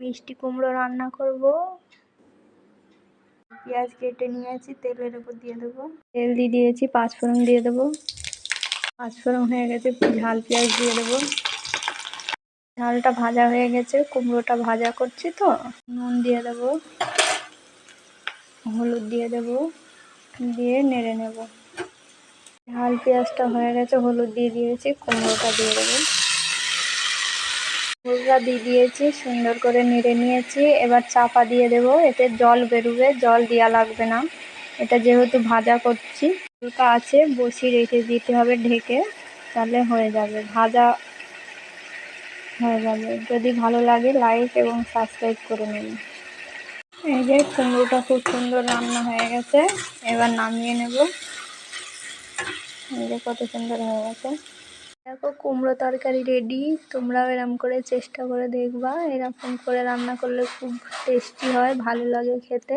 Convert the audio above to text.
মিষ্টি কুমড়ো রান্না করব। পেঁয়াজ কেটে নিয়েছি, তেলের উপর দিয়ে দেবো। তেল দিয়ে দিয়েছি, পাঁচফোড়ন দিয়ে দেবো। পাঁচফোড়ন হয়ে গেছে, ঝাল পেঁয়াজ দিয়ে দেবো। ঝালটা ভাজা হয়ে গেছে, কুমড়োটা ভাজা করছি তো। নুন দিয়ে দেবো, হলুদ দিয়ে দেবো, দিয়ে নেড়ে নেব। ঝাল পেঁয়াজটা হয়ে গেছে, হলুদ দিয়ে দিয়েছি, কুমড়োটা দিয়ে দেবো। হলুদটা দিয়ে দিয়েছি, সুন্দর করে নেড়ে নিয়েছি। এবার চাপা দিয়ে দেবো, এতে জল বেরোবে, জল দেওয়া লাগবে না। এটা যেহেতু ভাজা করছি, হালকা আছে বসিয়ে রেখে দিতে হবে ঢেকে, তাহলে হয়ে যাবে, ভাজা হয়ে যাবে। যদি ভালো লাগে লাইক এবং সাবস্ক্রাইব করে নেবেন। এই যে কুমড়োটা খুব সুন্দর রান্না হয়ে গেছে, এবার নামিয়ে নেব। এই যে কত সুন্দর হয়ে গেছে। দেখো কুমড়ো তরকারি রেডি। তোমরাও এরকম করে চেষ্টা করে দেখবা, এরকম করে রান্না করলে খুব টেস্টি হয়, ভালো লাগে খেতে।